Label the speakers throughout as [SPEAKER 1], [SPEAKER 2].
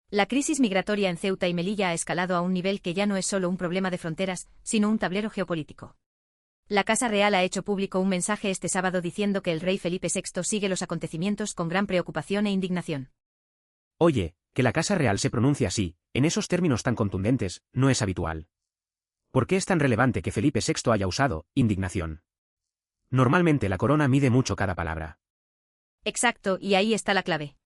[SPEAKER 1] La crisis migratoria en Ceuta y Melilla ha escalado a un nivel que ya no es solo un problema de fronteras, sino un tablero geopolítico. La Casa Real ha hecho público un mensaje este sábado diciendo que el rey Felipe VI sigue los acontecimientos con gran preocupación e indignación.
[SPEAKER 2] Oye, que la Casa Real se pronuncie así, en esos términos tan contundentes, no es habitual. ¿Por qué es tan relevante que Felipe VI haya usado indignación? Normalmente la corona mide mucho cada palabra.
[SPEAKER 1] Exacto, y ahí está la clave.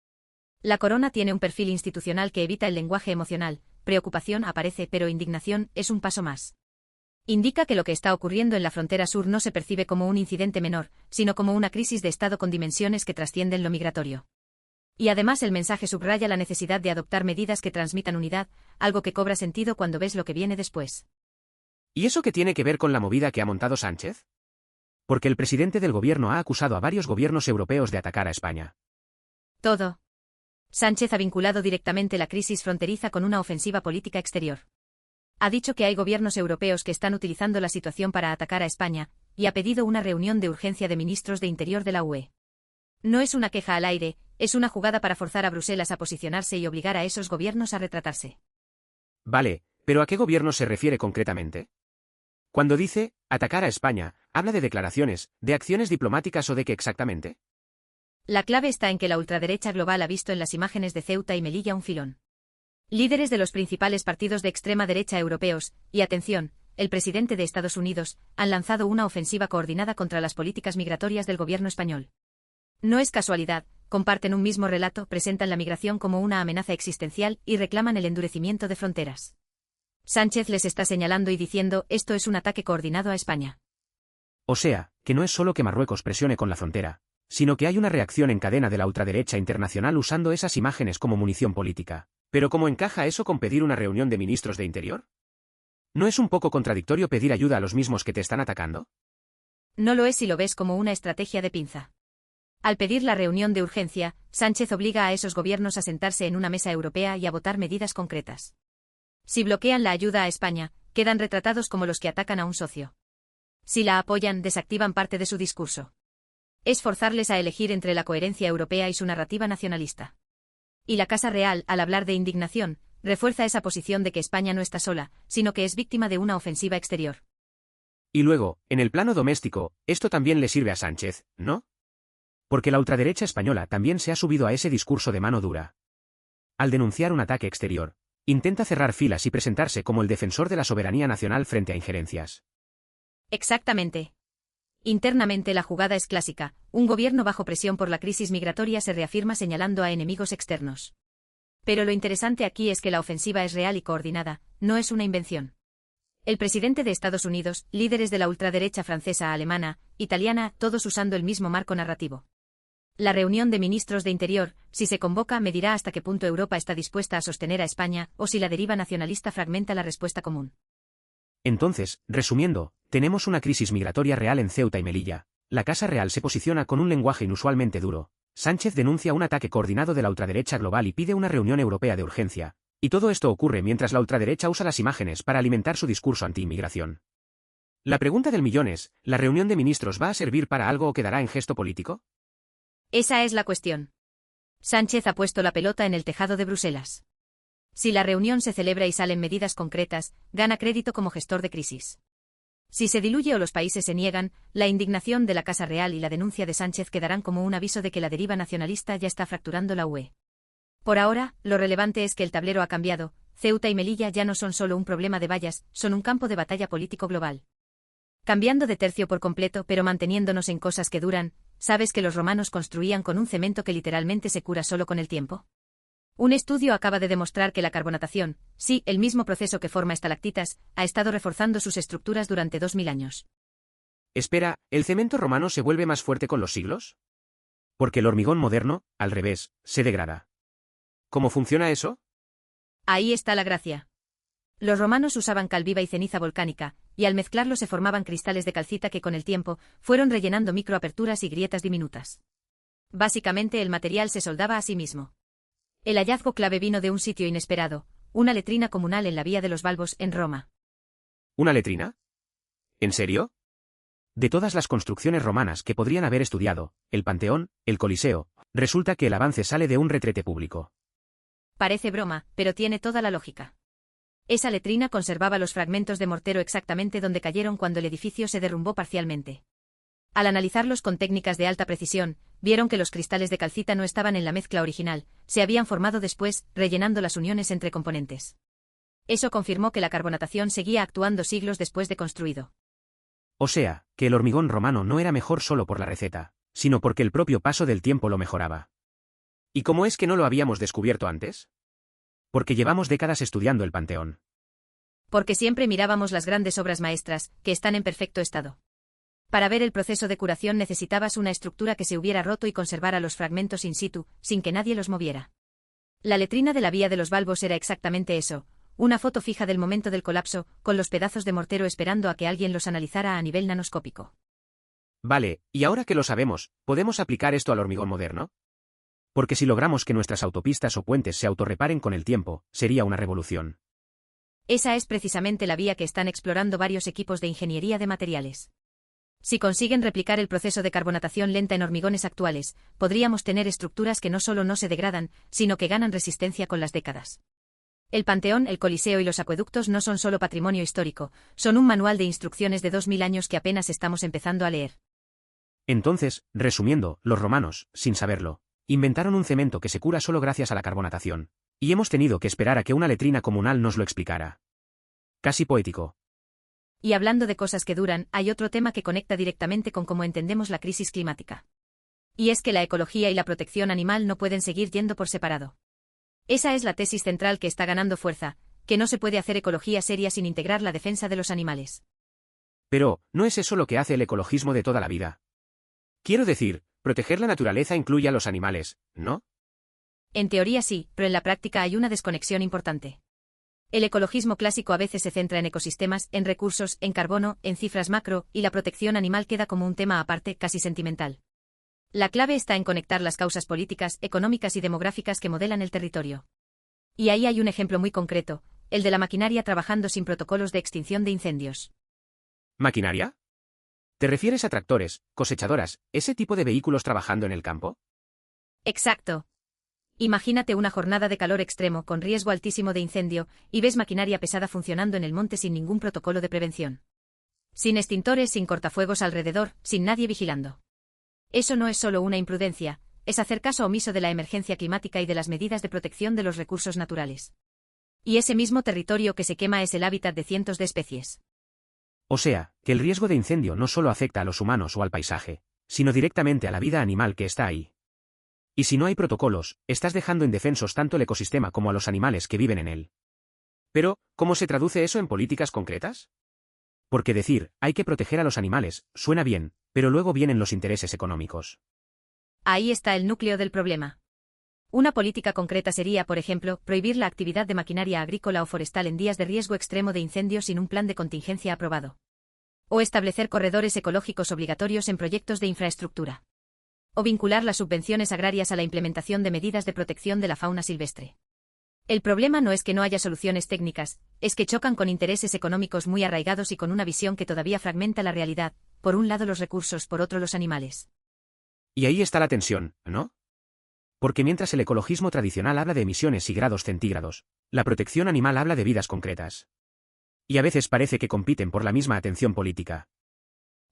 [SPEAKER 1] La corona tiene un perfil institucional que evita el lenguaje emocional, preocupación aparece, pero indignación es un paso más. Indica que lo que está ocurriendo en la frontera sur no se percibe como un incidente menor, sino como una crisis de Estado con dimensiones que trascienden lo migratorio. Y además el mensaje subraya la necesidad de adoptar medidas que transmitan unidad, algo que cobra sentido cuando ves lo que viene después.
[SPEAKER 2] ¿Y eso qué tiene que ver con la movida que ha montado Sánchez? Porque el presidente del gobierno ha acusado a varios gobiernos europeos de atacar a España.
[SPEAKER 1] Todo. Sánchez ha vinculado directamente la crisis fronteriza con una ofensiva política exterior. Ha dicho que hay gobiernos europeos que están utilizando la situación para atacar a España, y ha pedido una reunión de urgencia de ministros de Interior de la UE. No es una queja al aire, es una jugada para forzar a Bruselas a posicionarse y obligar a esos gobiernos a retratarse.
[SPEAKER 2] Vale, pero ¿a qué gobierno se refiere concretamente? Cuando dice atacar a España, ¿habla de declaraciones, de acciones diplomáticas o de qué exactamente?
[SPEAKER 1] La clave está en que la ultraderecha global ha visto en las imágenes de Ceuta y Melilla un filón. Líderes de los principales partidos de extrema derecha europeos, y atención, el presidente de Estados Unidos, han lanzado una ofensiva coordinada contra las políticas migratorias del gobierno español. No es casualidad, comparten un mismo relato, presentan la migración como una amenaza existencial y reclaman el endurecimiento de fronteras. Sánchez les está señalando y diciendo, esto es un ataque coordinado a España.
[SPEAKER 2] O sea, que no es solo que Marruecos presione con la frontera, sino que hay una reacción en cadena de la ultraderecha internacional usando esas imágenes como munición política. ¿Pero cómo encaja eso con pedir una reunión de ministros de Interior? ¿No es un poco contradictorio pedir ayuda a los mismos que te están atacando?
[SPEAKER 1] No lo es si lo ves como una estrategia de pinza. Al pedir la reunión de urgencia, Sánchez obliga a esos gobiernos a sentarse en una mesa europea y a votar medidas concretas. Si bloquean la ayuda a España, quedan retratados como los que atacan a un socio. Si la apoyan, desactivan parte de su discurso. Es forzarles a elegir entre la coherencia europea y su narrativa nacionalista. Y la Casa Real, al hablar de indignación, refuerza esa posición de que España no está sola, sino que es víctima de una ofensiva exterior.
[SPEAKER 2] Y luego, en el plano doméstico, esto también le sirve a Sánchez, ¿no? Porque la ultraderecha española también se ha subido a ese discurso de mano dura. Al denunciar un ataque exterior, intenta cerrar filas y presentarse como el defensor de la soberanía nacional frente a injerencias.
[SPEAKER 1] Exactamente. Internamente la jugada es clásica, un gobierno bajo presión por la crisis migratoria se reafirma señalando a enemigos externos. Pero lo interesante aquí es que la ofensiva es real y coordinada, no es una invención. El presidente de Estados Unidos, líderes de la ultraderecha francesa, alemana, italiana, todos usando el mismo marco narrativo. La reunión de ministros de Interior, si se convoca, medirá hasta qué punto Europa está dispuesta a sostener a España, o si la deriva nacionalista fragmenta la respuesta común.
[SPEAKER 2] Entonces, resumiendo, tenemos una crisis migratoria real en Ceuta y Melilla. La Casa Real se posiciona con un lenguaje inusualmente duro. Sánchez denuncia un ataque coordinado de la ultraderecha global y pide una reunión europea de urgencia. Y todo esto ocurre mientras la ultraderecha usa las imágenes para alimentar su discurso anti-inmigración. La pregunta del millón es, ¿la reunión de ministros va a servir para algo o quedará en gesto político?
[SPEAKER 1] Esa es la cuestión. Sánchez ha puesto la pelota en el tejado de Bruselas. Si la reunión se celebra y salen medidas concretas, gana crédito como gestor de crisis. Si se diluye o los países se niegan, la indignación de la Casa Real y la denuncia de Sánchez quedarán como un aviso de que la deriva nacionalista ya está fracturando la UE. Por ahora, lo relevante es que el tablero ha cambiado, Ceuta y Melilla ya no son solo un problema de vallas, son un campo de batalla político global. Cambiando de tercio por completo pero manteniéndonos en cosas que duran, ¿sabes que los romanos construían con un cemento que literalmente se cura solo con el tiempo? Un estudio acaba de demostrar que la carbonatación, sí, el mismo proceso que forma estalactitas, ha estado reforzando sus estructuras durante 2000 años.
[SPEAKER 2] Espera, ¿el cemento romano se vuelve más fuerte con los siglos? Porque el hormigón moderno, al revés, se degrada. ¿Cómo funciona eso?
[SPEAKER 1] Ahí está la gracia. Los romanos usaban cal viva y ceniza volcánica, y al mezclarlo se formaban cristales de calcita que con el tiempo fueron rellenando microaperturas y grietas diminutas. Básicamente el material se soldaba a sí mismo. El hallazgo clave vino de un sitio inesperado, una letrina comunal en la Vía de los Balbos, en Roma.
[SPEAKER 2] ¿Una letrina? ¿En serio? De todas las construcciones romanas que podrían haber estudiado, el Panteón, el Coliseo, resulta que el avance sale de un retrete público.
[SPEAKER 1] Parece broma, pero tiene toda la lógica. Esa letrina conservaba los fragmentos de mortero exactamente donde cayeron cuando el edificio se derrumbó parcialmente. Al analizarlos con técnicas de alta precisión, vieron que los cristales de calcita no estaban en la mezcla original, se habían formado después, rellenando las uniones entre componentes. Eso confirmó que la carbonatación seguía actuando siglos después de construido.
[SPEAKER 2] O sea, que el hormigón romano no era mejor solo por la receta, sino porque el propio paso del tiempo lo mejoraba. ¿Y cómo es que no lo habíamos descubierto antes? Porque llevamos décadas estudiando el Panteón.
[SPEAKER 1] Porque siempre mirábamos las grandes obras maestras, que están en perfecto estado. Para ver el proceso de curación necesitabas una estructura que se hubiera roto y conservara los fragmentos in situ, sin que nadie los moviera. La letrina de la vía de los Balbos era exactamente eso, una foto fija del momento del colapso, con los pedazos de mortero esperando a que alguien los analizara a nivel nanoscópico.
[SPEAKER 2] Vale, y ahora que lo sabemos, ¿podemos aplicar esto al hormigón moderno? Porque si logramos que nuestras autopistas o puentes se autorreparen con el tiempo, sería una revolución.
[SPEAKER 1] Esa es precisamente la vía que están explorando varios equipos de ingeniería de materiales. Si consiguen replicar el proceso de carbonatación lenta en hormigones actuales, podríamos tener estructuras que no solo no se degradan, sino que ganan resistencia con las décadas. El Panteón, el Coliseo y los acueductos no son solo patrimonio histórico, son un manual de instrucciones de 2000 años que apenas estamos empezando a leer.
[SPEAKER 2] Entonces, resumiendo, los romanos, sin saberlo, inventaron un cemento que se cura solo gracias a la carbonatación, y hemos tenido que esperar a que una letrina comunal nos lo explicara. Casi poético.
[SPEAKER 1] Y hablando de cosas que duran, hay otro tema que conecta directamente con cómo entendemos la crisis climática. Y es que la ecología y la protección animal no pueden seguir yendo por separado. Esa es la tesis central que está ganando fuerza, que no se puede hacer ecología seria sin integrar la defensa de los animales.
[SPEAKER 2] Pero, ¿no es eso lo que hace el ecologismo de toda la vida? Quiero decir, proteger la naturaleza incluye a los animales, ¿no?
[SPEAKER 1] En teoría sí, pero en la práctica hay una desconexión importante. El ecologismo clásico a veces se centra en ecosistemas, en recursos, en carbono, en cifras macro, y la protección animal queda como un tema aparte, casi sentimental. La clave está en conectar las causas políticas, económicas y demográficas que modelan el territorio. Y ahí hay un ejemplo muy concreto, el de la maquinaria trabajando sin protocolos de extinción de incendios.
[SPEAKER 2] ¿Maquinaria? ¿Te refieres a tractores, cosechadoras, ese tipo de vehículos trabajando en el campo?
[SPEAKER 1] Exacto. Imagínate una jornada de calor extremo con riesgo altísimo de incendio, y ves maquinaria pesada funcionando en el monte sin ningún protocolo de prevención. Sin extintores, sin cortafuegos alrededor, sin nadie vigilando. Eso no es solo una imprudencia, es hacer caso omiso de la emergencia climática y de las medidas de protección de los recursos naturales. Y ese mismo territorio que se quema es el hábitat de cientos de especies.
[SPEAKER 2] O sea, que el riesgo de incendio no solo afecta a los humanos o al paisaje, sino directamente a la vida animal que está ahí. Y si no hay protocolos, estás dejando indefensos tanto el ecosistema como a los animales que viven en él. Pero, ¿cómo se traduce eso en políticas concretas? Porque decir, hay que proteger a los animales, suena bien, pero luego vienen los intereses económicos.
[SPEAKER 1] Ahí está el núcleo del problema. Una política concreta sería, por ejemplo, prohibir la actividad de maquinaria agrícola o forestal en días de riesgo extremo de incendio sin un plan de contingencia aprobado. O establecer corredores ecológicos obligatorios en proyectos de infraestructura. O vincular las subvenciones agrarias a la implementación de medidas de protección de la fauna silvestre. El problema no es que no haya soluciones técnicas, es que chocan con intereses económicos muy arraigados y con una visión que todavía fragmenta la realidad, por un lado los recursos, por otro los animales.
[SPEAKER 2] Y ahí está la tensión, ¿no? Porque mientras el ecologismo tradicional habla de emisiones y grados centígrados, la protección animal habla de vidas concretas. Y a veces parece que compiten por la misma atención política.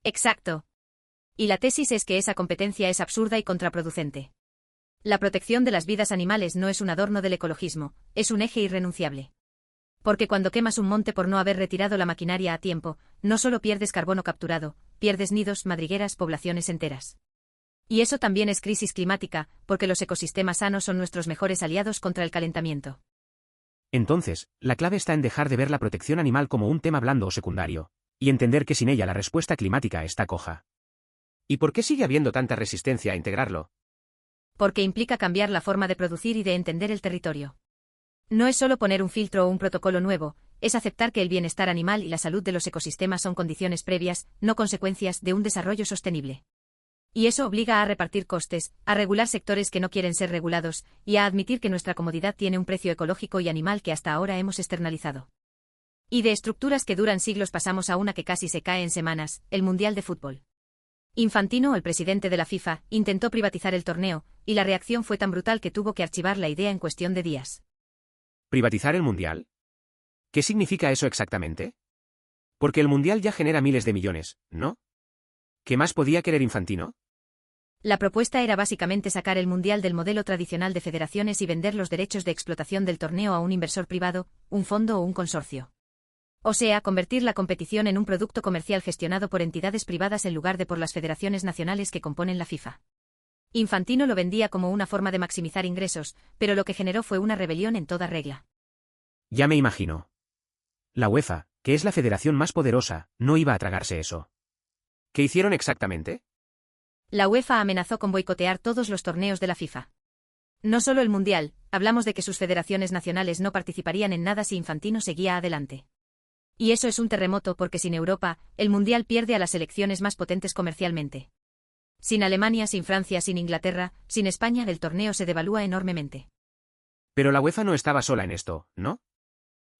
[SPEAKER 1] Exacto. Y la tesis es que esa competencia es absurda y contraproducente. La protección de las vidas animales no es un adorno del ecologismo, es un eje irrenunciable. Porque cuando quemas un monte por no haber retirado la maquinaria a tiempo, no solo pierdes carbono capturado, pierdes nidos, madrigueras, poblaciones enteras. Y eso también es crisis climática, porque los ecosistemas sanos son nuestros mejores aliados contra el calentamiento.
[SPEAKER 2] Entonces, la clave está en dejar de ver la protección animal como un tema blando o secundario, y entender que sin ella la respuesta climática está coja. ¿Y por qué sigue habiendo tanta resistencia a integrarlo?
[SPEAKER 1] Porque implica cambiar la forma de producir y de entender el territorio. No es solo poner un filtro o un protocolo nuevo, es aceptar que el bienestar animal y la salud de los ecosistemas son condiciones previas, no consecuencias, de un desarrollo sostenible. Y eso obliga a repartir costes, a regular sectores que no quieren ser regulados, y a admitir que nuestra comodidad tiene un precio ecológico y animal que hasta ahora hemos externalizado. Y de estructuras que duran siglos pasamos a una que casi se cae en semanas, el Mundial de Fútbol. Infantino, el presidente de la FIFA, intentó privatizar el torneo, y la reacción fue tan brutal que tuvo que archivar la idea en cuestión de días.
[SPEAKER 2] ¿Privatizar el Mundial? ¿Qué significa eso exactamente? Porque el Mundial ya genera miles de millones, ¿no? ¿Qué más podía querer Infantino?
[SPEAKER 1] La propuesta era básicamente sacar el Mundial del modelo tradicional de federaciones y vender los derechos de explotación del torneo a un inversor privado, un fondo o un consorcio. O sea, convertir la competición en un producto comercial gestionado por entidades privadas en lugar de por las federaciones nacionales que componen la FIFA. Infantino lo vendía como una forma de maximizar ingresos, pero lo que generó fue una rebelión en toda regla.
[SPEAKER 2] Ya me imagino. La UEFA, que es la federación más poderosa, no iba a tragarse eso. ¿Qué hicieron exactamente?
[SPEAKER 1] La UEFA amenazó con boicotear todos los torneos de la FIFA. No solo el Mundial, hablamos de que sus federaciones nacionales no participarían en nada si Infantino seguía adelante. Y eso es un terremoto porque sin Europa, el Mundial pierde a las selecciones más potentes comercialmente. Sin Alemania, sin Francia, sin Inglaterra, sin España, el torneo se devalúa enormemente.
[SPEAKER 2] Pero la UEFA no estaba sola en esto, ¿no?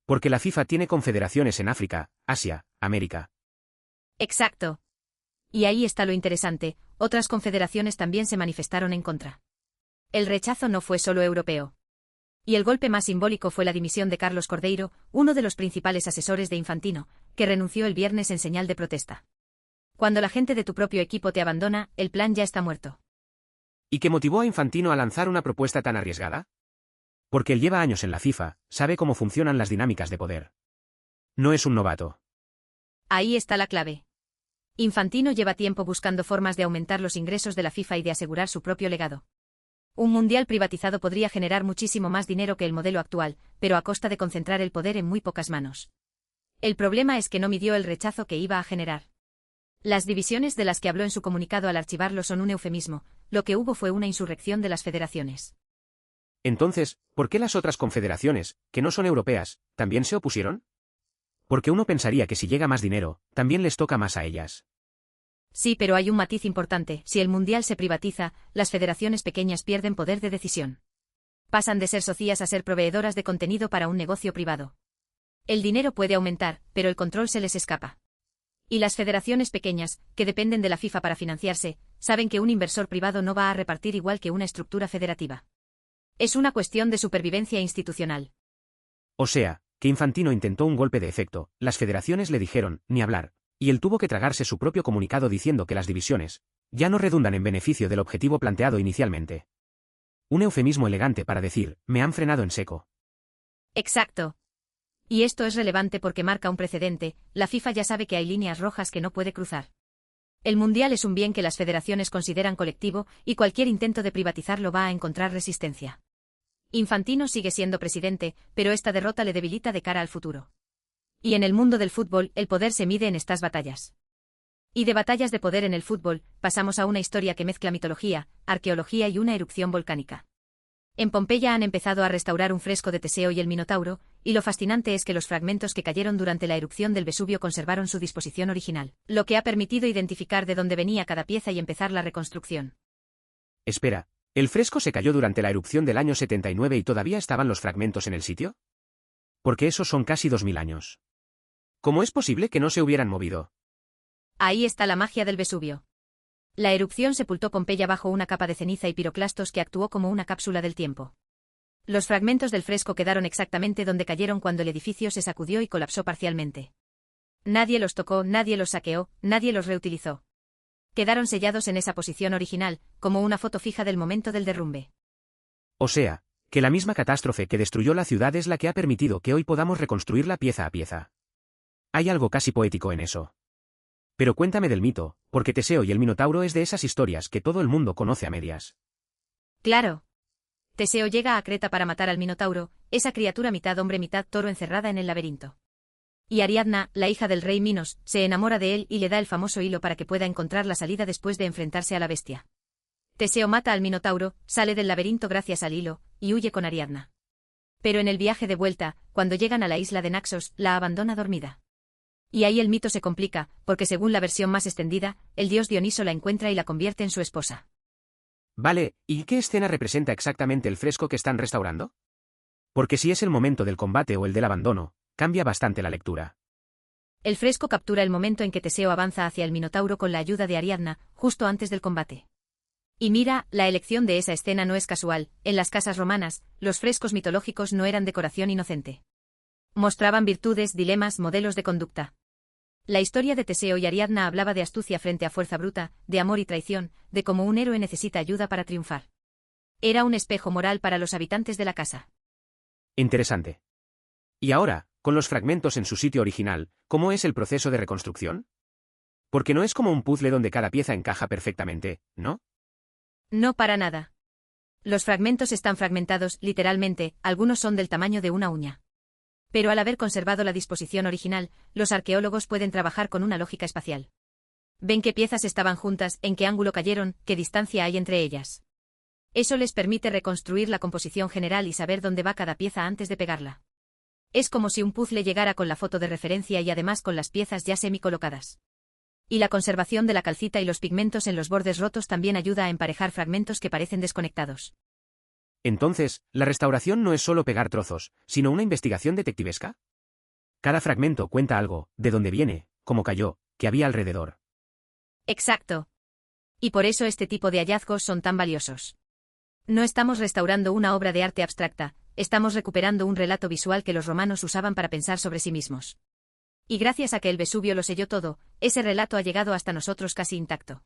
[SPEAKER 2] Porque la FIFA tiene confederaciones en África, Asia, América.
[SPEAKER 1] Exacto. Y ahí está lo interesante, otras confederaciones también se manifestaron en contra. El rechazo no fue solo europeo. Y el golpe más simbólico fue la dimisión de Carlos Cordeiro, uno de los principales asesores de Infantino, que renunció el viernes en señal de protesta. Cuando la gente de tu propio equipo te abandona, el plan ya está muerto.
[SPEAKER 2] ¿Y qué motivó a Infantino a lanzar una propuesta tan arriesgada? Porque él lleva años en la FIFA, sabe cómo funcionan las dinámicas de poder. No es un novato.
[SPEAKER 1] Ahí está la clave. Infantino lleva tiempo buscando formas de aumentar los ingresos de la FIFA y de asegurar su propio legado. Un mundial privatizado podría generar muchísimo más dinero que el modelo actual, pero a costa de concentrar el poder en muy pocas manos. El problema es que no midió el rechazo que iba a generar. Las divisiones de las que habló en su comunicado al archivarlo son un eufemismo, lo que hubo fue una insurrección de las federaciones.
[SPEAKER 2] Entonces, ¿por qué las otras confederaciones, que no son europeas, también se opusieron? Porque uno pensaría que si llega más dinero, también les toca más a ellas.
[SPEAKER 1] Sí, pero hay un matiz importante, si el mundial se privatiza, las federaciones pequeñas pierden poder de decisión. Pasan de ser socias a ser proveedoras de contenido para un negocio privado. El dinero puede aumentar, pero el control se les escapa. Y las federaciones pequeñas, que dependen de la FIFA para financiarse, saben que un inversor privado no va a repartir igual que una estructura federativa. Es una cuestión de supervivencia institucional.
[SPEAKER 2] O sea, que Infantino intentó un golpe de efecto, las federaciones le dijeron, ni hablar, y él tuvo que tragarse su propio comunicado diciendo que las divisiones ya no redundan en beneficio del objetivo planteado inicialmente. Un eufemismo elegante para decir, me han frenado en seco.
[SPEAKER 1] Exacto. Y esto es relevante porque marca un precedente, la FIFA ya sabe que hay líneas rojas que no puede cruzar. El mundial es un bien que las federaciones consideran colectivo, y cualquier intento de privatizarlo va a encontrar resistencia. Infantino sigue siendo presidente, pero esta derrota le debilita de cara al futuro. Y en el mundo del fútbol, el poder se mide en estas batallas. Y de batallas de poder en el fútbol, pasamos a una historia que mezcla mitología, arqueología y una erupción volcánica. En Pompeya han empezado a restaurar un fresco de Teseo y el Minotauro, y lo fascinante es que los fragmentos que cayeron durante la erupción del Vesubio conservaron su disposición original, lo que ha permitido identificar de dónde venía cada pieza y empezar la reconstrucción.
[SPEAKER 2] Espera, ¿el fresco se cayó durante la erupción del año 79 y todavía estaban los fragmentos en el sitio? Porque esos son casi 2000 años. ¿Cómo es posible que no se hubieran movido?
[SPEAKER 1] Ahí está la magia del Vesubio. La erupción sepultó Pompeya bajo una capa de ceniza y piroclastos que actuó como una cápsula del tiempo. Los fragmentos del fresco quedaron exactamente donde cayeron cuando el edificio se sacudió y colapsó parcialmente. Nadie los tocó, nadie los saqueó, nadie los reutilizó. Quedaron sellados en esa posición original, como una foto fija del momento del derrumbe.
[SPEAKER 2] O sea, que la misma catástrofe que destruyó la ciudad es la que ha permitido que hoy podamos reconstruirla pieza a pieza. Hay algo casi poético en eso. Pero cuéntame del mito, porque Teseo y el Minotauro es de esas historias que todo el mundo conoce a medias.
[SPEAKER 1] Claro. Teseo llega a Creta para matar al Minotauro, esa criatura mitad hombre mitad toro encerrada en el laberinto. Y Ariadna, la hija del rey Minos, se enamora de él y le da el famoso hilo para que pueda encontrar la salida después de enfrentarse a la bestia. Teseo mata al Minotauro, sale del laberinto gracias al hilo, y huye con Ariadna. Pero en el viaje de vuelta, cuando llegan a la isla de Naxos, la abandona dormida. Y ahí el mito se complica, porque según la versión más extendida, el dios Dioniso la encuentra y la convierte en su esposa.
[SPEAKER 2] Vale, ¿y qué escena representa exactamente el fresco que están restaurando? Porque si es el momento del combate o el del abandono, cambia bastante la lectura.
[SPEAKER 1] El fresco captura el momento en que Teseo avanza hacia el Minotauro con la ayuda de Ariadna, justo antes del combate. Y mira, la elección de esa escena no es casual. En las casas romanas, los frescos mitológicos no eran decoración inocente. Mostraban virtudes, dilemas, modelos de conducta. La historia de Teseo y Ariadna hablaba de astucia frente a fuerza bruta, de amor y traición, de cómo un héroe necesita ayuda para triunfar. Era un espejo moral para los habitantes de la casa.
[SPEAKER 2] Interesante. Y ahora, con los fragmentos en su sitio original, ¿cómo es el proceso de reconstrucción? Porque no es como un puzzle donde cada pieza encaja perfectamente, ¿no?
[SPEAKER 1] No para nada. Los fragmentos están fragmentados, literalmente, algunos son del tamaño de una uña. Pero al haber conservado la disposición original, los arqueólogos pueden trabajar con una lógica espacial. Ven qué piezas estaban juntas, en qué ángulo cayeron, qué distancia hay entre ellas. Eso les permite reconstruir la composición general y saber dónde va cada pieza antes de pegarla. Es como si un puzzle llegara con la foto de referencia y además con las piezas ya semicolocadas. Y la conservación de la calcita y los pigmentos en los bordes rotos también ayuda a emparejar fragmentos que parecen desconectados.
[SPEAKER 2] Entonces, la restauración no es solo pegar trozos, sino una investigación detectivesca. Cada fragmento cuenta algo, de dónde viene, cómo cayó, qué había alrededor.
[SPEAKER 1] Exacto. Y por eso este tipo de hallazgos son tan valiosos. No estamos restaurando una obra de arte abstracta, estamos recuperando un relato visual que los romanos usaban para pensar sobre sí mismos. Y gracias a que el Vesubio lo selló todo, ese relato ha llegado hasta nosotros casi intacto.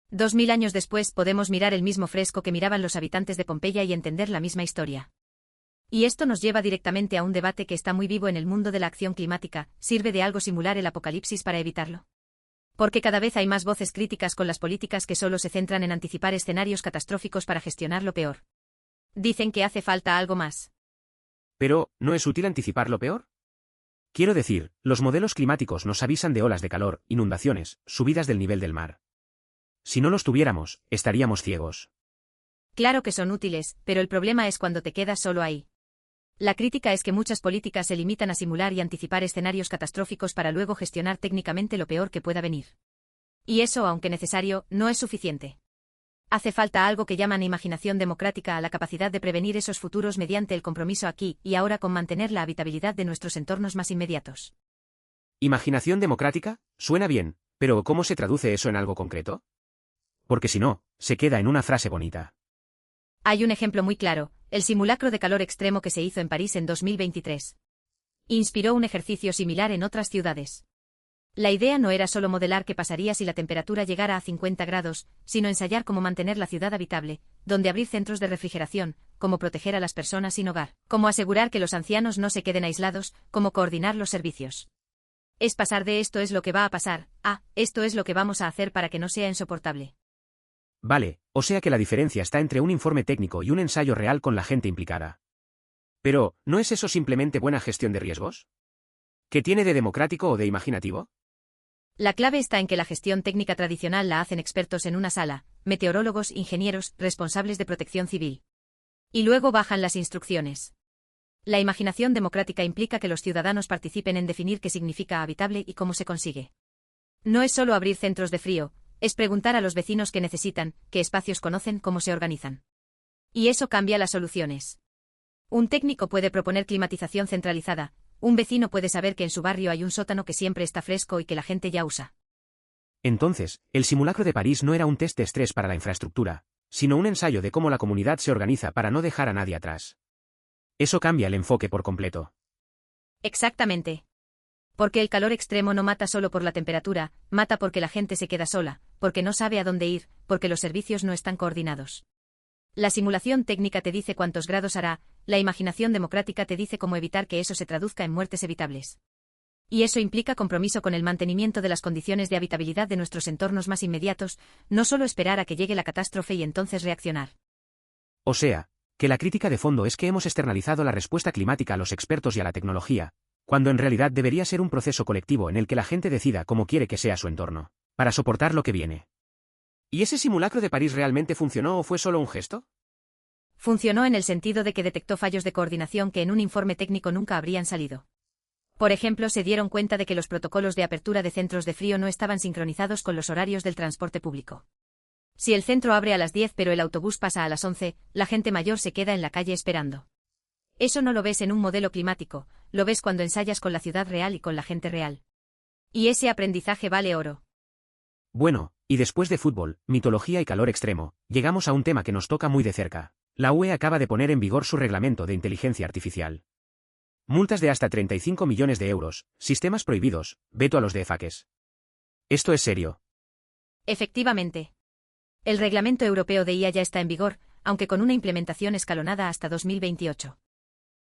[SPEAKER 1] 2000 años después podemos mirar el mismo fresco que miraban los habitantes de Pompeya y entender la misma historia. Y esto nos lleva directamente a un debate que está muy vivo en el mundo de la acción climática: ¿sirve de algo simular el apocalipsis para evitarlo? Porque cada vez hay más voces críticas con las políticas que solo se centran en anticipar escenarios catastróficos para gestionar lo peor. Dicen que hace falta algo más.
[SPEAKER 2] Pero, ¿no es útil anticipar lo peor? Quiero decir, los modelos climáticos nos avisan de olas de calor, inundaciones, subidas del nivel del mar. Si no los tuviéramos, estaríamos ciegos.
[SPEAKER 1] Claro que son útiles, pero el problema es cuando te quedas solo ahí. La crítica es que muchas políticas se limitan a simular y anticipar escenarios catastróficos para luego gestionar técnicamente lo peor que pueda venir. Y eso, aunque necesario, no es suficiente. Hace falta algo que llaman imaginación democrática, a la capacidad de prevenir esos futuros mediante el compromiso aquí y ahora con mantener la habitabilidad de nuestros entornos más inmediatos.
[SPEAKER 2] ¿Imaginación democrática? Suena bien, pero ¿cómo se traduce eso en algo concreto? Porque si no, se queda en una frase bonita.
[SPEAKER 1] Hay un ejemplo muy claro: el simulacro de calor extremo que se hizo en París en 2023. Inspiró un ejercicio similar en otras ciudades. La idea no era solo modelar qué pasaría si la temperatura llegara a 50 grados, sino ensayar cómo mantener la ciudad habitable, dónde abrir centros de refrigeración, cómo proteger a las personas sin hogar, cómo asegurar que los ancianos no se queden aislados, cómo coordinar los servicios. Es pasar de esto es lo que va a pasar a esto es lo que vamos a hacer para que no sea insoportable.
[SPEAKER 2] Vale, o sea que la diferencia está entre un informe técnico y un ensayo real con la gente implicada. Pero, ¿no es eso simplemente buena gestión de riesgos? ¿Qué tiene de democrático o de imaginativo?
[SPEAKER 1] La clave está en que la gestión técnica tradicional la hacen expertos en una sala: meteorólogos, ingenieros, responsables de protección civil. Y luego bajan las instrucciones. La imaginación democrática implica que los ciudadanos participen en definir qué significa habitable y cómo se consigue. No es solo abrir centros de frío, es preguntar a los vecinos qué necesitan, qué espacios conocen, cómo se organizan. Y eso cambia las soluciones. Un técnico puede proponer climatización centralizada, un vecino puede saber que en su barrio hay un sótano que siempre está fresco y que la gente ya usa.
[SPEAKER 2] Entonces, el simulacro de París no era un test de estrés para la infraestructura, sino un ensayo de cómo la comunidad se organiza para no dejar a nadie atrás. Eso cambia el enfoque por completo.
[SPEAKER 1] Exactamente. Porque el calor extremo no mata solo por la temperatura, mata porque la gente se queda sola, porque no sabe a dónde ir, porque los servicios no están coordinados. La simulación técnica te dice cuántos grados hará, la imaginación democrática te dice cómo evitar que eso se traduzca en muertes evitables. Y eso implica compromiso con el mantenimiento de las condiciones de habitabilidad de nuestros entornos más inmediatos, no solo esperar a que llegue la catástrofe y entonces reaccionar.
[SPEAKER 2] O sea, que la crítica de fondo es que hemos externalizado la respuesta climática a los expertos y a la tecnología, cuando en realidad debería ser un proceso colectivo en el que la gente decida cómo quiere que sea su entorno, para soportar lo que viene. ¿Y ese simulacro de París realmente funcionó o fue solo un gesto?
[SPEAKER 1] Funcionó en el sentido de que detectó fallos de coordinación que en un informe técnico nunca habrían salido. Por ejemplo, se dieron cuenta de que los protocolos de apertura de centros de frío no estaban sincronizados con los horarios del transporte público. Si el centro abre a las 10 pero el autobús pasa a las 11, la gente mayor se queda en la calle esperando. Eso no lo ves en un modelo climático, lo ves cuando ensayas con la ciudad real y con la gente real. Y ese aprendizaje vale oro.
[SPEAKER 2] Bueno, Y después de fútbol, mitología y calor extremo, llegamos a un tema que nos toca muy de cerca. La UE acaba de poner en vigor su reglamento de inteligencia artificial. Multas de hasta 35 millones de euros, sistemas prohibidos, veto a los deepfakes. ¿Esto es serio?
[SPEAKER 1] Efectivamente. El Reglamento Europeo de IA ya está en vigor, aunque con una implementación escalonada hasta 2028.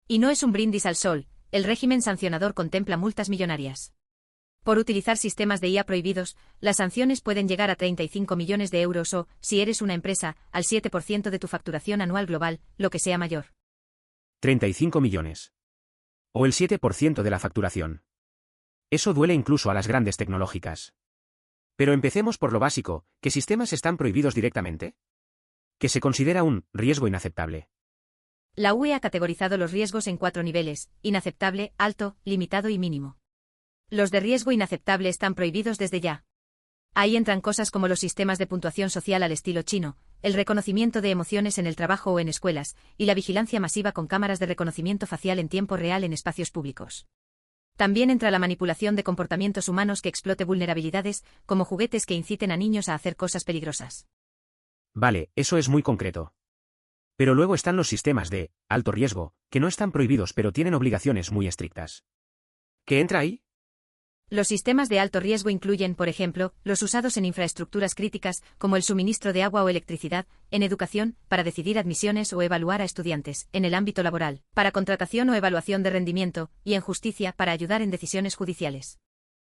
[SPEAKER 1] Y no es un brindis al sol, el régimen sancionador contempla multas millonarias. Por utilizar sistemas de IA prohibidos, las sanciones pueden llegar a 35 millones de euros o, si eres una empresa, al 7% de tu facturación anual global, lo que sea mayor.
[SPEAKER 2] 35 millones. O el 7% de la facturación. Eso duele incluso a las grandes tecnológicas. Pero empecemos por lo básico, ¿qué sistemas están prohibidos directamente? Que se considera un riesgo inaceptable.
[SPEAKER 1] La UE ha categorizado los riesgos en 4 niveles: inaceptable, alto, limitado y mínimo. Los de riesgo inaceptable están prohibidos desde ya. Ahí entran cosas como los sistemas de puntuación social al estilo chino, el reconocimiento de emociones en el trabajo o en escuelas, y la vigilancia masiva con cámaras de reconocimiento facial en tiempo real en espacios públicos. También entra la manipulación de comportamientos humanos que explote vulnerabilidades, como juguetes que inciten a niños a hacer cosas peligrosas.
[SPEAKER 2] Vale, eso es muy concreto. Pero luego están los sistemas de alto riesgo, que no están prohibidos pero tienen obligaciones muy estrictas. ¿Qué entra ahí?
[SPEAKER 1] Los sistemas de alto riesgo incluyen, por ejemplo, los usados en infraestructuras críticas, como el suministro de agua o electricidad, en educación, para decidir admisiones o evaluar a estudiantes, en el ámbito laboral, para contratación o evaluación de rendimiento, y en justicia, para ayudar en decisiones judiciales.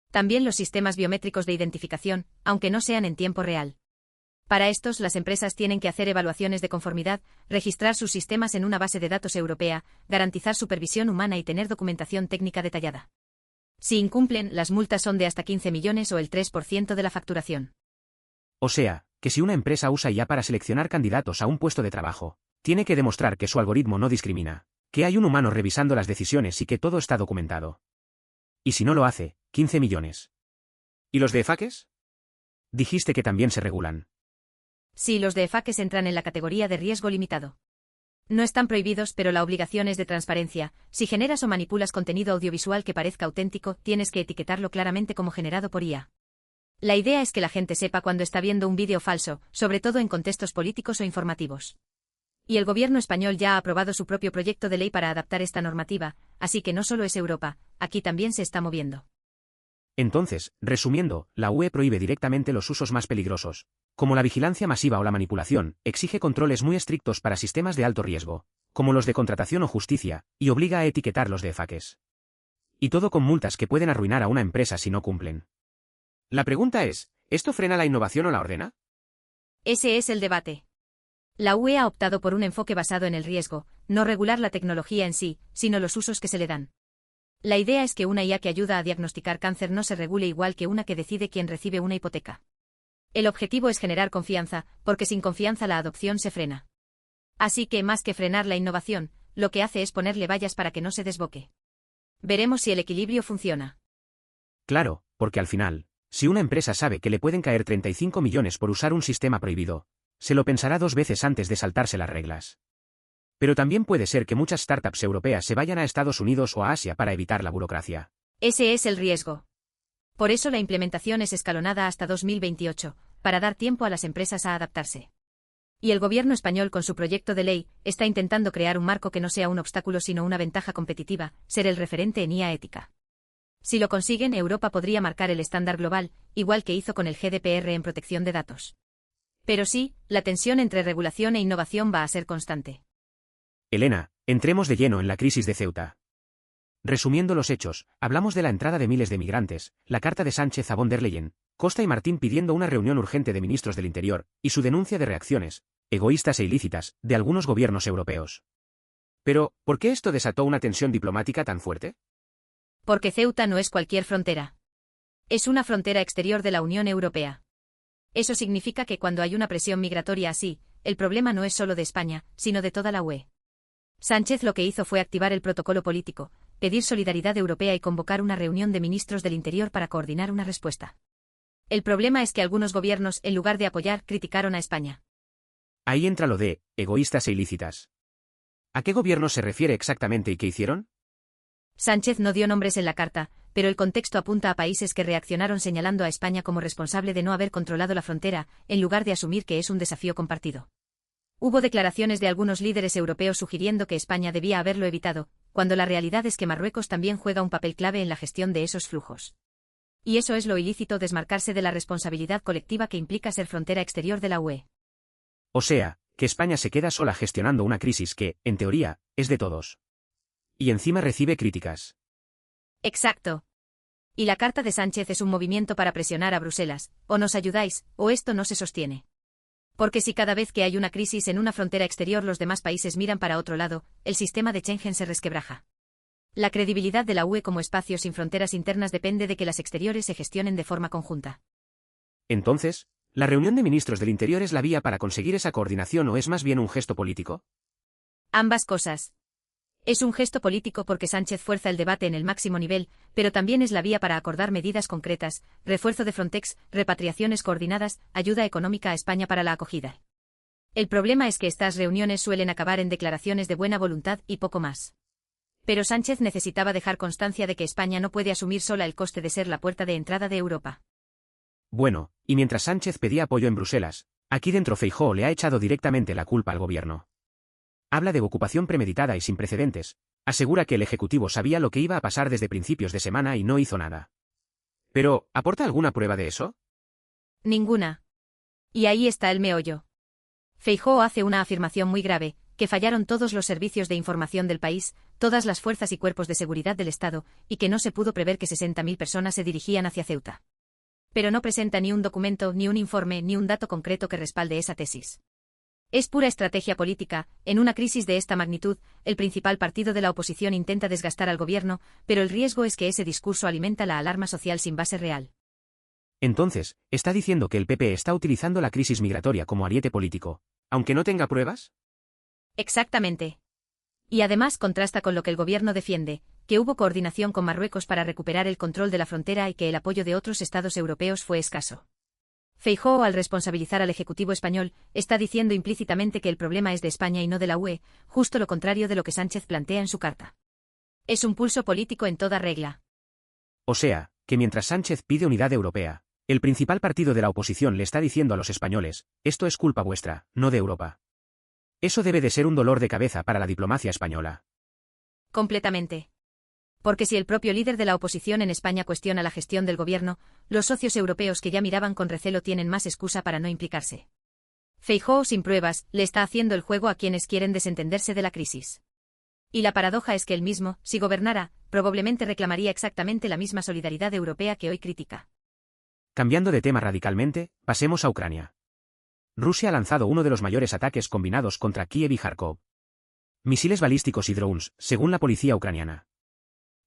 [SPEAKER 1] También los sistemas biométricos de identificación, aunque no sean en tiempo real. Para estos, las empresas tienen que hacer evaluaciones de conformidad, registrar sus sistemas en una base de datos europea, garantizar supervisión humana y tener documentación técnica detallada. Si incumplen, las multas son de hasta 15 millones o el 3% de la facturación.
[SPEAKER 2] O sea, que si una empresa usa IA para seleccionar candidatos a un puesto de trabajo, tiene que demostrar que su algoritmo no discrimina, que hay un humano revisando las decisiones y que todo está documentado. Y si no lo hace, 15 millones. ¿Y los deepfakes? Dijiste que también se regulan.
[SPEAKER 1] Sí, los deepfakes entran en la categoría de riesgo limitado. No están prohibidos, pero la obligación es de transparencia. Si generas o manipulas contenido audiovisual que parezca auténtico, tienes que etiquetarlo claramente como generado por IA. La idea es que la gente sepa cuando está viendo un vídeo falso, sobre todo en contextos políticos o informativos. Y el gobierno español ya ha aprobado su propio proyecto de ley para adaptar esta normativa, así que no solo es Europa, aquí también se está moviendo.
[SPEAKER 2] Entonces, resumiendo, la UE prohíbe directamente los usos más peligrosos, como la vigilancia masiva o la manipulación, exige controles muy estrictos para sistemas de alto riesgo, como los de contratación o justicia, y obliga a etiquetar los deepfakes. Y todo con multas que pueden arruinar a una empresa si no cumplen. La pregunta es, ¿esto frena la innovación o la ordena?
[SPEAKER 1] Ese es el debate. La UE ha optado por un enfoque basado en el riesgo, no regular la tecnología en sí, sino los usos que se le dan. La idea es que una IA que ayuda a diagnosticar cáncer no se regule igual que una que decide quién recibe una hipoteca. El objetivo es generar confianza, porque sin confianza la adopción se frena. Así que, más que frenar la innovación, lo que hace es ponerle vallas para que no se desboque. Veremos si el equilibrio funciona.
[SPEAKER 2] Claro, porque al final, si una empresa sabe que le pueden caer 35 millones por usar un sistema prohibido, se lo pensará 2 veces antes de saltarse las reglas. Pero también puede ser que muchas startups europeas se vayan a Estados Unidos o a Asia para evitar la burocracia.
[SPEAKER 1] Ese es el riesgo. Por eso la implementación es escalonada hasta 2028, para dar tiempo a las empresas a adaptarse. Y el gobierno español, con su proyecto de ley, está intentando crear un marco que no sea un obstáculo sino una ventaja competitiva, ser el referente en IA ética. Si lo consiguen, Europa podría marcar el estándar global, igual que hizo con el GDPR en protección de datos. Pero sí, la tensión entre regulación e innovación va a ser constante.
[SPEAKER 2] Elena, entremos de lleno en la crisis de Ceuta. Resumiendo los hechos, hablamos de la entrada de miles de migrantes, la carta de Sánchez a von der Leyen, Costa y Martín pidiendo una reunión urgente de ministros del Interior, y su denuncia de reacciones, egoístas e ilícitas, de algunos gobiernos europeos. Pero, ¿por qué esto desató una tensión diplomática tan fuerte?
[SPEAKER 1] Porque Ceuta no es cualquier frontera. Es una frontera exterior de la Unión Europea. Eso significa que cuando hay una presión migratoria así, el problema no es solo de España, sino de toda la UE. Sánchez lo que hizo fue activar el protocolo político, pedir solidaridad europea y convocar una reunión de ministros del Interior para coordinar una respuesta. El problema es que algunos gobiernos, en lugar de apoyar, criticaron a España.
[SPEAKER 2] Ahí entra lo de egoístas e ilícitas. ¿A qué gobierno se refiere exactamente y qué hicieron?
[SPEAKER 1] Sánchez no dio nombres en la carta, pero el contexto apunta a países que reaccionaron señalando a España como responsable de no haber controlado la frontera, en lugar de asumir que es un desafío compartido. Hubo declaraciones de algunos líderes europeos sugiriendo que España debía haberlo evitado, cuando la realidad es que Marruecos también juega un papel clave en la gestión de esos flujos. Y eso es lo ilícito: desmarcarse de la responsabilidad colectiva que implica ser frontera exterior de la UE.
[SPEAKER 2] O sea, que España se queda sola gestionando una crisis que, en teoría, es de todos. Y encima recibe críticas.
[SPEAKER 1] Exacto. Y la carta de Sánchez es un movimiento para presionar a Bruselas: o nos ayudáis, o esto no se sostiene. Porque si cada vez que hay una crisis en una frontera exterior los demás países miran para otro lado, el sistema de Schengen se resquebraja. La credibilidad de la UE como espacio sin fronteras internas depende de que las exteriores se gestionen de forma conjunta.
[SPEAKER 2] Entonces, ¿la reunión de ministros del Interior es la vía para conseguir esa coordinación o es más bien un gesto político?
[SPEAKER 1] Ambas cosas. Es un gesto político porque Sánchez fuerza el debate en el máximo nivel, pero también es la vía para acordar medidas concretas: refuerzo de Frontex, repatriaciones coordinadas, ayuda económica a España para la acogida. El problema es que estas reuniones suelen acabar en declaraciones de buena voluntad y poco más. Pero Sánchez necesitaba dejar constancia de que España no puede asumir sola el coste de ser la puerta de entrada de Europa.
[SPEAKER 2] Bueno, y mientras Sánchez pedía apoyo en Bruselas, aquí dentro Feijóo le ha echado directamente la culpa al gobierno. Habla de ocupación premeditada y sin precedentes, asegura que el Ejecutivo sabía lo que iba a pasar desde principios de semana y no hizo nada. Pero, ¿aporta alguna prueba de eso?
[SPEAKER 1] Ninguna. Y ahí está el meollo. Feijóo hace una afirmación muy grave: que fallaron todos los servicios de información del país, todas las fuerzas y cuerpos de seguridad del Estado, y que no se pudo prever que 60.000 personas se dirigían hacia Ceuta. Pero no presenta ni un documento, ni un informe, ni un dato concreto que respalde esa tesis. Es pura estrategia política. En una crisis de esta magnitud, el principal partido de la oposición intenta desgastar al gobierno, pero el riesgo es que ese discurso alimenta la alarma social sin base real.
[SPEAKER 2] Entonces, ¿está diciendo que el PP está utilizando la crisis migratoria como ariete político, aunque no tenga pruebas?
[SPEAKER 1] Exactamente. Y además contrasta con lo que el gobierno defiende: que hubo coordinación con Marruecos para recuperar el control de la frontera y que el apoyo de otros estados europeos fue escaso. Feijóo, al responsabilizar al Ejecutivo español, está diciendo implícitamente que el problema es de España y no de la UE, justo lo contrario de lo que Sánchez plantea en su carta. Es un pulso político en toda regla.
[SPEAKER 2] O sea, que mientras Sánchez pide unidad europea, el principal partido de la oposición le está diciendo a los españoles: esto es culpa vuestra, no de Europa. Eso debe de ser un dolor de cabeza para la diplomacia española.
[SPEAKER 1] Completamente. Porque si el propio líder de la oposición en España cuestiona la gestión del gobierno, los socios europeos que ya miraban con recelo tienen más excusa para no implicarse. Feijóo, sin pruebas, le está haciendo el juego a quienes quieren desentenderse de la crisis. Y la paradoja es que él mismo, si gobernara, probablemente reclamaría exactamente la misma solidaridad europea que hoy critica.
[SPEAKER 2] Cambiando de tema radicalmente, pasemos a Ucrania. Rusia ha lanzado uno de los mayores ataques combinados contra Kiev y Kharkov. Misiles balísticos y drones, según la policía ucraniana.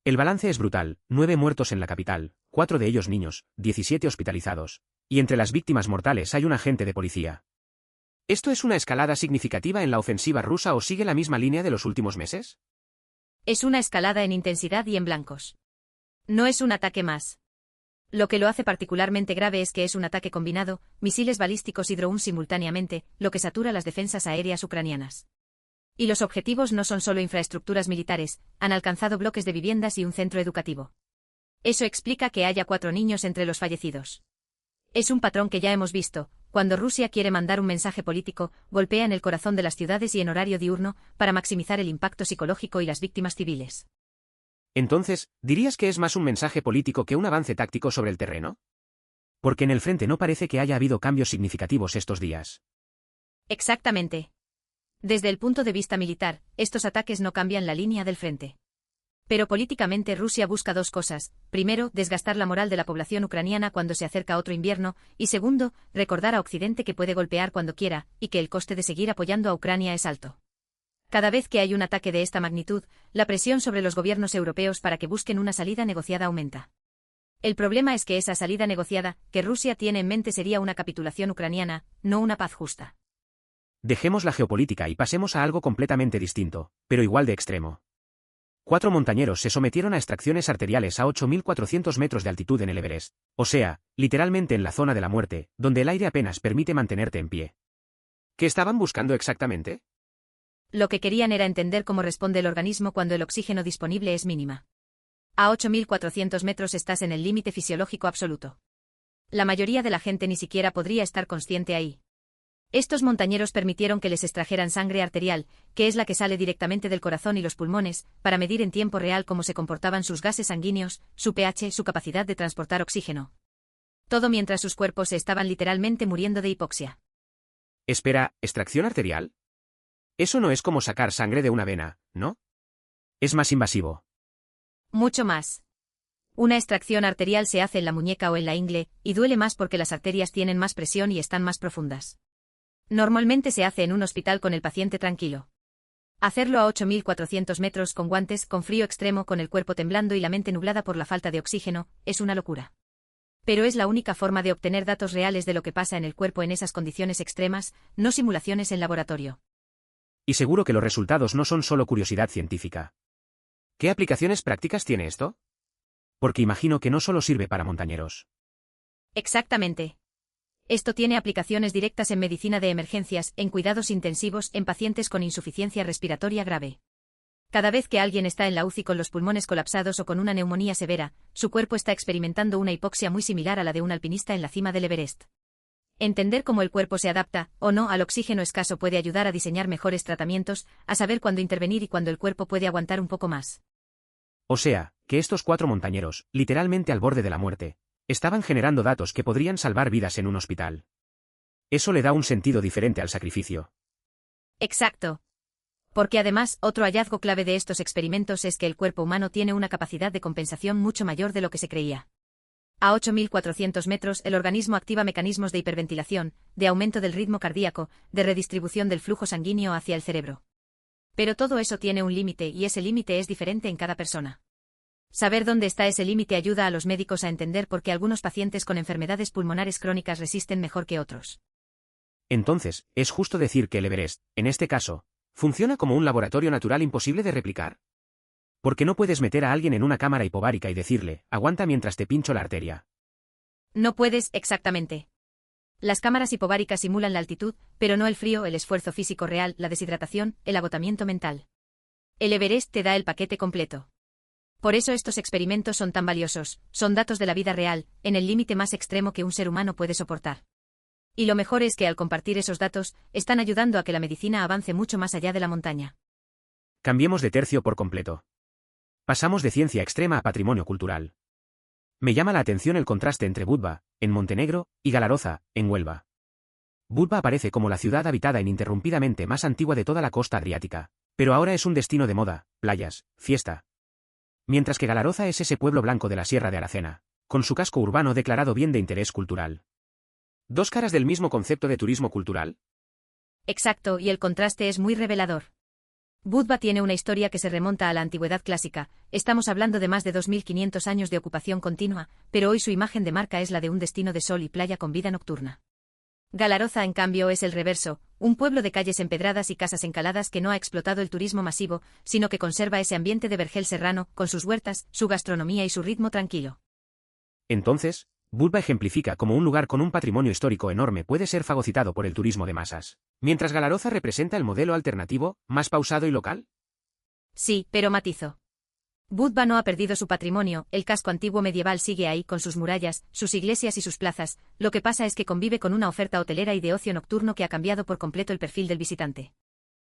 [SPEAKER 2] El balance es brutal: 9 muertos en la capital, 4 de ellos niños, 17 hospitalizados, y entre las víctimas mortales hay un agente de policía. ¿Esto es una escalada significativa en la ofensiva rusa o sigue la misma línea de los últimos meses?
[SPEAKER 1] Es una escalada en intensidad y en blancos. No es un ataque más. Lo que lo hace particularmente grave es que es un ataque combinado: misiles balísticos y drones simultáneamente, lo que satura las defensas aéreas ucranianas. Y los objetivos no son solo infraestructuras militares, han alcanzado bloques de viviendas y un centro educativo. Eso explica que haya 4 niños entre los fallecidos. Es un patrón que ya hemos visto: cuando Rusia quiere mandar un mensaje político, golpea en el corazón de las ciudades y en horario diurno, para maximizar el impacto psicológico y las víctimas civiles.
[SPEAKER 2] Entonces, ¿dirías que es más un mensaje político que un avance táctico sobre el terreno? Porque en el frente no parece que haya habido cambios significativos estos días.
[SPEAKER 1] Exactamente. Desde el punto de vista militar, estos ataques no cambian la línea del frente. Pero políticamente Rusia busca 2 cosas: primero, desgastar la moral de la población ucraniana cuando se acerca otro invierno, y segundo, recordar a Occidente que puede golpear cuando quiera, y que el coste de seguir apoyando a Ucrania es alto. Cada vez que hay un ataque de esta magnitud, la presión sobre los gobiernos europeos para que busquen una salida negociada aumenta. El problema es que esa salida negociada, que Rusia tiene en mente, sería una capitulación ucraniana, no una paz justa.
[SPEAKER 2] Dejemos la geopolítica y pasemos a algo completamente distinto, pero igual de extremo. 4 montañeros se sometieron a extracciones arteriales a 8.400 metros de altitud en el Everest, o sea, literalmente en la zona de la muerte, donde el aire apenas permite mantenerte en pie. ¿Qué estaban buscando exactamente?
[SPEAKER 1] Lo que querían era entender cómo responde el organismo cuando el oxígeno disponible es mínima. A 8.400 metros estás en el límite fisiológico absoluto. La mayoría de la gente ni siquiera podría estar consciente ahí. Estos montañeros permitieron que les extrajeran sangre arterial, que es la que sale directamente del corazón y los pulmones, para medir en tiempo real cómo se comportaban sus gases sanguíneos, su pH, su capacidad de transportar oxígeno. Todo mientras sus cuerpos se estaban literalmente muriendo de hipoxia.
[SPEAKER 2] Espera, ¿extracción arterial? Eso no es como sacar sangre de una vena, ¿no? Es más invasivo.
[SPEAKER 1] Mucho más. Una extracción arterial se hace en la muñeca o en la ingle, y duele más porque las arterias tienen más presión y están más profundas. Normalmente se hace en un hospital con el paciente tranquilo. Hacerlo a 8.400 metros con guantes, con frío extremo, con el cuerpo temblando y la mente nublada por la falta de oxígeno, es una locura. Pero es la única forma de obtener datos reales de lo que pasa en el cuerpo en esas condiciones extremas, no simulaciones en laboratorio.
[SPEAKER 2] Y seguro que los resultados no son solo curiosidad científica. ¿Qué aplicaciones prácticas tiene esto? Porque imagino que no solo sirve para montañeros.
[SPEAKER 1] Exactamente. Esto tiene aplicaciones directas en medicina de emergencias, en cuidados intensivos, en pacientes con insuficiencia respiratoria grave. Cada vez que alguien está en la UCI con los pulmones colapsados o con una neumonía severa, su cuerpo está experimentando una hipoxia muy similar a la de un alpinista en la cima del Everest. Entender cómo el cuerpo se adapta, o no, al oxígeno escaso puede ayudar a diseñar mejores tratamientos, a saber cuándo intervenir y cuándo el cuerpo puede aguantar un poco más.
[SPEAKER 2] O sea, que estos 4 montañeros, literalmente al borde de la muerte, estaban generando datos que podrían salvar vidas en un hospital. Eso le da un sentido diferente al sacrificio.
[SPEAKER 1] Exacto. Porque además, otro hallazgo clave de estos experimentos es que el cuerpo humano tiene una capacidad de compensación mucho mayor de lo que se creía. A 8.400 metros, el organismo activa mecanismos de hiperventilación, de aumento del ritmo cardíaco, de redistribución del flujo sanguíneo hacia el cerebro. Pero todo eso tiene un límite y ese límite es diferente en cada persona. Saber dónde está ese límite ayuda a los médicos a entender por qué algunos pacientes con enfermedades pulmonares crónicas resisten mejor que otros.
[SPEAKER 2] Entonces, es justo decir que el Everest, en este caso, funciona como un laboratorio natural imposible de replicar. Porque no puedes meter a alguien en una cámara hipovárica y decirle, aguanta mientras te pincho la arteria.
[SPEAKER 1] No puedes, exactamente. Las cámaras hipováricas simulan la altitud, pero no el frío, el esfuerzo físico real, la deshidratación, el agotamiento mental. El Everest te da el paquete completo. Por eso estos experimentos son tan valiosos, son datos de la vida real, en el límite más extremo que un ser humano puede soportar. Y lo mejor es que al compartir esos datos, están ayudando a que la medicina avance mucho más allá de la montaña.
[SPEAKER 2] Cambiemos de tercio por completo. Pasamos de ciencia extrema a patrimonio cultural. Me llama la atención el contraste entre Budva, en Montenegro, y Galaroza, en Huelva. Budva aparece como la ciudad habitada ininterrumpidamente más antigua de toda la costa adriática, pero ahora es un destino de moda, playas, fiesta. Mientras que Galaroza es ese pueblo blanco de la Sierra de Aracena, con su casco urbano declarado bien de interés cultural. ¿Dos caras del mismo concepto de turismo cultural?
[SPEAKER 1] Exacto, y el contraste es muy revelador. Budva tiene una historia que se remonta a la antigüedad clásica, estamos hablando de más de 2.500 años de ocupación continua, pero hoy su imagen de marca es la de un destino de sol y playa con vida nocturna. Galaroza, en cambio, es el reverso, un pueblo de calles empedradas y casas encaladas que no ha explotado el turismo masivo, sino que conserva ese ambiente de vergel serrano, con sus huertas, su gastronomía y su ritmo tranquilo.
[SPEAKER 2] Entonces, Budva ejemplifica cómo un lugar con un patrimonio histórico enorme puede ser fagocitado por el turismo de masas, mientras Galaroza representa el modelo alternativo, más pausado y local.
[SPEAKER 1] Sí, pero matizo. Budva no ha perdido su patrimonio, el casco antiguo medieval sigue ahí con sus murallas, sus iglesias y sus plazas, lo que pasa es que convive con una oferta hotelera y de ocio nocturno que ha cambiado por completo el perfil del visitante.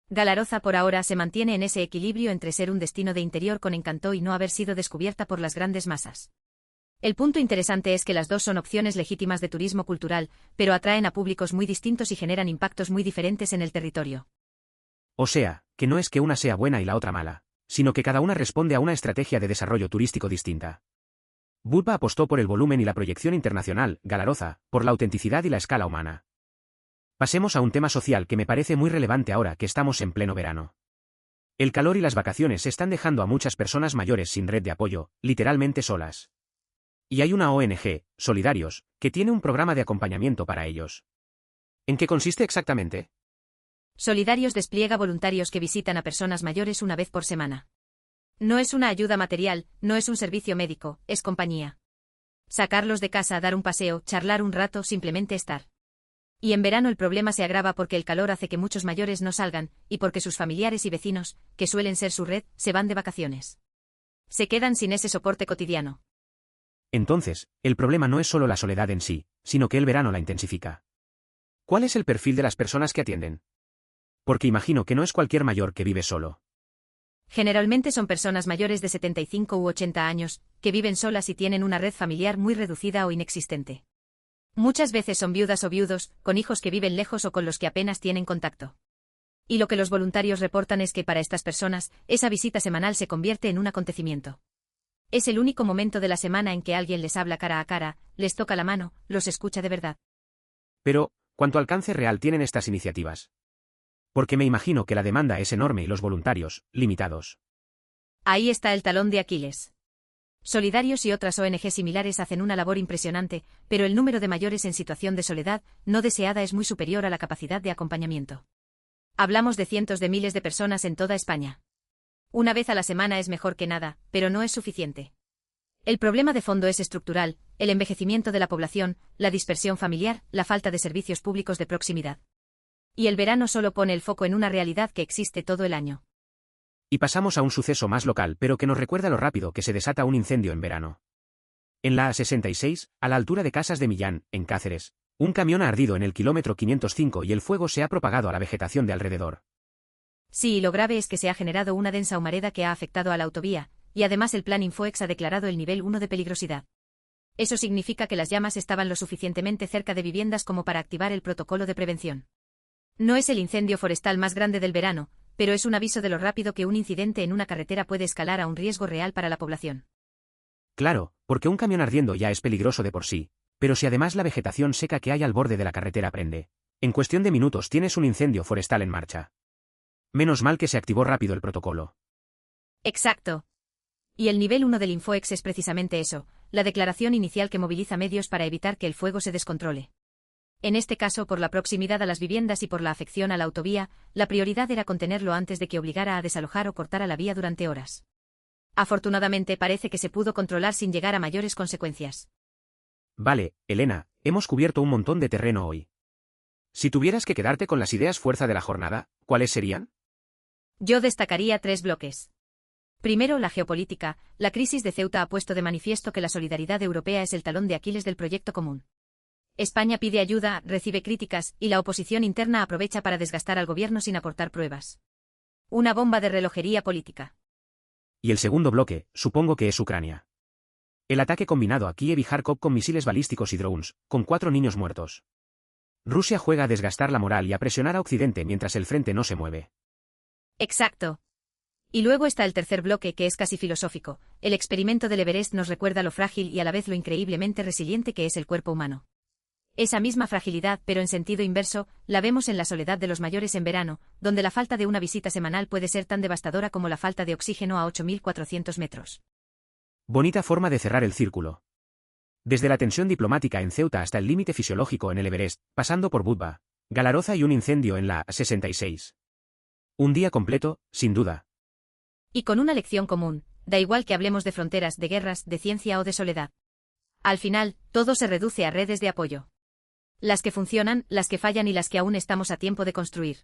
[SPEAKER 1] Galaroza por ahora se mantiene en ese equilibrio entre ser un destino de interior con encanto y no haber sido descubierta por las grandes masas. El punto interesante es que las dos son opciones legítimas de turismo cultural, pero atraen a públicos muy distintos y generan impactos muy diferentes en el territorio.
[SPEAKER 2] O sea, que no es que una sea buena y la otra mala, sino que cada una responde a una estrategia de desarrollo turístico distinta. Budva apostó por el volumen y la proyección internacional, Galaroza, por la autenticidad y la escala humana. Pasemos a un tema social que me parece muy relevante ahora que estamos en pleno verano. El calor y las vacaciones están dejando a muchas personas mayores sin red de apoyo, literalmente solas. Y hay una ONG, Solidarios, que tiene un programa de acompañamiento para ellos. ¿En qué consiste exactamente?
[SPEAKER 1] Solidarios despliega voluntarios que visitan a personas mayores una vez por semana. No es una ayuda material, no es un servicio médico, es compañía. Sacarlos de casa, dar un paseo, charlar un rato, simplemente estar. Y en verano el problema se agrava porque el calor hace que muchos mayores no salgan, y porque sus familiares y vecinos, que suelen ser su red, se van de vacaciones. Se quedan sin ese soporte cotidiano.
[SPEAKER 2] Entonces, el problema no es solo la soledad en sí, sino que el verano la intensifica. ¿Cuál es el perfil de las personas que atienden? Porque imagino que no es cualquier mayor que vive solo.
[SPEAKER 1] Generalmente son personas mayores de 75 u 80 años, que viven solas y tienen una red familiar muy reducida o inexistente. Muchas veces son viudas o viudos, con hijos que viven lejos o con los que apenas tienen contacto. Y lo que los voluntarios reportan es que para estas personas, esa visita semanal se convierte en un acontecimiento. Es el único momento de la semana en que alguien les habla cara a cara, les toca la mano, los escucha de verdad.
[SPEAKER 2] Pero, ¿cuánto alcance real tienen estas iniciativas? Porque me imagino que la demanda es enorme y los voluntarios, limitados.
[SPEAKER 1] Ahí está el talón de Aquiles. Solidarios y otras ONG similares hacen una labor impresionante, pero el número de mayores en situación de soledad no deseada es muy superior a la capacidad de acompañamiento. Hablamos de cientos de miles de personas en toda España. Una vez a la semana es mejor que nada, pero no es suficiente. El problema de fondo es estructural, el envejecimiento de la población, la dispersión familiar, la falta de servicios públicos de proximidad. Y el verano solo pone el foco en una realidad que existe todo el año.
[SPEAKER 2] Y pasamos a un suceso más local pero que nos recuerda lo rápido que se desata un incendio en verano. En la A66, a la altura de Casas de Millán, en Cáceres, un camión ha ardido en el kilómetro 505 y el fuego se ha propagado a la vegetación de alrededor.
[SPEAKER 1] Sí, y lo grave es que se ha generado una densa humareda que ha afectado a la autovía, y además el Plan Infoex ha declarado el nivel 1 de peligrosidad. Eso significa que las llamas estaban lo suficientemente cerca de viviendas como para activar el protocolo de prevención. No es el incendio forestal más grande del verano, pero es un aviso de lo rápido que un incidente en una carretera puede escalar a un riesgo real para la población.
[SPEAKER 2] Claro, porque un camión ardiendo ya es peligroso de por sí, pero si además la vegetación seca que hay al borde de la carretera prende, en cuestión de minutos tienes un incendio forestal en marcha. Menos mal que se activó rápido el protocolo.
[SPEAKER 1] Exacto. Y el nivel 1 del Infoex es precisamente eso, la declaración inicial que moviliza medios para evitar que el fuego se descontrole. En este caso, por la proximidad a las viviendas y por la afección a la autovía, la prioridad era contenerlo antes de que obligara a desalojar o cortara la vía durante horas. Afortunadamente parece que se pudo controlar sin llegar a mayores consecuencias.
[SPEAKER 2] Vale, Elena, hemos cubierto un montón de terreno hoy. Si tuvieras que quedarte con las ideas fuerza de la jornada, ¿cuáles serían?
[SPEAKER 1] Yo destacaría 3 bloques. Primero, la geopolítica. La crisis de Ceuta ha puesto de manifiesto que la solidaridad europea es el talón de Aquiles del proyecto común. España pide ayuda, recibe críticas, y la oposición interna aprovecha para desgastar al gobierno sin aportar pruebas. Una bomba de relojería política.
[SPEAKER 2] Y el segundo bloque, supongo que es Ucrania. El ataque combinado a Kiev y Kharkov con misiles balísticos y drones, con 4 niños muertos. Rusia juega a desgastar la moral y a presionar a Occidente mientras el frente no se mueve.
[SPEAKER 1] Exacto. Y luego está el tercer bloque que es casi filosófico. El experimento del Everest nos recuerda lo frágil y a la vez lo increíblemente resiliente que es el cuerpo humano. Esa misma fragilidad, pero en sentido inverso, la vemos en la soledad de los mayores en verano, donde la falta de una visita semanal puede ser tan devastadora como la falta de oxígeno a 8.400 metros.
[SPEAKER 2] Bonita forma de cerrar el círculo. Desde la tensión diplomática en Ceuta hasta el límite fisiológico en el Everest, pasando por Budva, Galaroza y un incendio en la 66. Un día completo, sin duda.
[SPEAKER 1] Y con una lección común, da igual que hablemos de fronteras, de guerras, de ciencia o de soledad. Al final, todo se reduce a redes de apoyo. Las que funcionan, las que fallan y las que aún estamos a tiempo de construir.